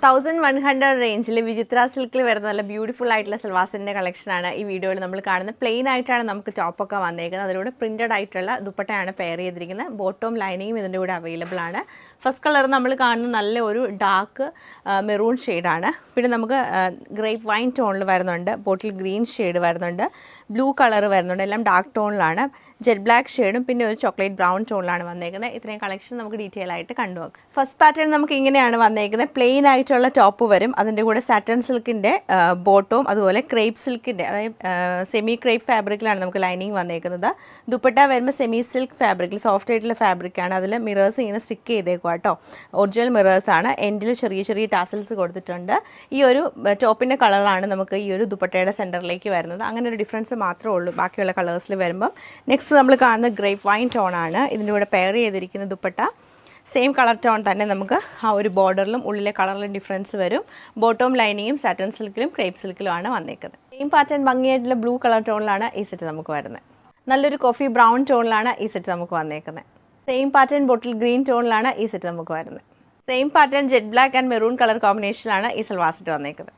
1100 റേഞ്ചിൽ വിചിത്ര സിൽക്കിൽ വരുന്ന നല്ല ബ്യൂട്ടിഫുൾ ആയിട്ടുള്ള സൽവാസിൻ്റെ കളക്ഷനാണ് ഈ വീഡിയോയിൽ നമ്മൾ കാണുന്നത്. പ്ലെയിൻ ആയിട്ടാണ് നമുക്ക് ടോപ്പൊക്കെ വന്നേക്കുന്നത്. അതിലൂടെ പ്രിൻറ്റഡ് ആയിട്ടുള്ള ദുപ്പട്ടയാണ് പെയർ ചെയ്തിരിക്കുന്നത്. ബോട്ടം ലൈനിങ്ങും ഇതിൻ്റെ കൂടെ അവൈലബിൾ ആണ്. ഫസ്റ്റ് കളർ നമ്മൾ കാണുന്ന നല്ല ഒരു ഡാർക്ക് മെറൂൺ ഷെയ്ഡാണ്. പിന്നെ നമുക്ക് ഗ്രേപ്പ് വൈൻ ടോണിൽ വരുന്നുണ്ട്, ബോട്ടിൽ ഗ്രീൻ ഷെയ്ഡ് വരുന്നുണ്ട്, ബ്ലൂ കളർ വരുന്നുണ്ട്. എല്ലാം ഡാർക്ക് ടോണിലാണ്. ജെറ്റ് ബ്ലാക്ക് ഷെയ്ഡും പിന്നെ ഒരു ചോക്ലേറ്റ് ബ്രൗൺ ടോണിലാണ് വന്നേക്കുന്നത്. ഇത്രയും കളക്ഷൻ നമുക്ക് ഡീറ്റെയിൽ ആയിട്ട് കണ്ടുപോകാം. ഫസ്റ്റ് പാറ്റേൺ നമുക്ക് ഇങ്ങനെയാണ് വന്നേക്കുന്നത്. പ്ലെയിൻ ആയിട്ടുള്ള ടോപ്പ് വരും, അതിൻ്റെ കൂടെ സാറ്റൻ സിൽക്കിൻ്റെ ബോട്ടവും അതുപോലെ ക്രേപ്പ് സിൽക്കിൻ്റെ അതായത് സെമി ക്രേപ്പ് ഫാബ്രിക്കിലാണ് നമുക്ക് ലൈനിങ് വന്നേക്കുന്നത്. ദുപ്പട്ട വരുമ്പോൾ സെമി സിൽക്ക് ഫാബ്രിക്കിൽ സോഫ്റ്റ് ആയിട്ടുള്ള ഫാബ്രിക്കാണ്. അതിൽ മിറേഴ്സ് ഇങ്ങനെ സ്റ്റിക്ക് ചെയ്തേക്കുക കേട്ടോ. ഒറിജിനൽ മിറേഴ്സാണ്. എൻഡിൽ ചെറിയ ചെറിയ ടാസൽസ് കൊടുത്തിട്ടുണ്ട്. ഈ ഒരു ടോപ്പിൻ്റെ കളറാണ് നമുക്ക് ഈ ഒരു ദുപ്പട്ടയുടെ സെൻറ്ററിലേക്ക് വരുന്നത്. അങ്ങനെ ഒരു ഡിഫറൻസ് മാത്രമേ ഉള്ളൂ ബാക്കിയുള്ള കളേഴ്സിൽ വരുമ്പം. നെക്സ്റ്റ് നമ്മൾ കാണുന്നത് ഗ്രേപ്പ് വൈൻ ടോണാണ്. ഇതിൻ്റെ കൂടെ പെയർ ചെയ്തിരിക്കുന്ന ദുപ്പട്ട സെയിം കളർ ടോൺ തന്നെ. നമുക്ക് ആ ഒരു ബോർഡറിലും ഉള്ളിലെ കളറിലും ഡിഫറൻസ് വരും. ബോട്ടം ലൈനിങ്ങും സാറ്റൻ സിൽക്കിലും ക്രേപ്പ് സിൽക്കിലുമാണ് വന്നേക്കുന്നത്. സെയിം പാറ്റേൺ ഭംഗിയായിട്ടുള്ള ബ്ലൂ കളർ ടോണിലാണ് ഈ സെറ്റ് നമുക്ക് വരുന്നത്. നല്ലൊരു കോഫി ബ്രൗൺ ടോണിലാണ് ഈ സെറ്റ് നമുക്ക് വന്നേക്കുന്നത്. സെയിം പാറ്റേൺ ബോട്ടിൽ ഗ്രീൻ ടോണിലാണ് ഈ സെറ്റ് നമുക്ക് വരുന്നത്. Same pattern jet black and maroon colour കോമ്പിനേഷനിലാണ് ഈ സൽവാർ സെറ്റ് വന്നേക്കുന്നത്.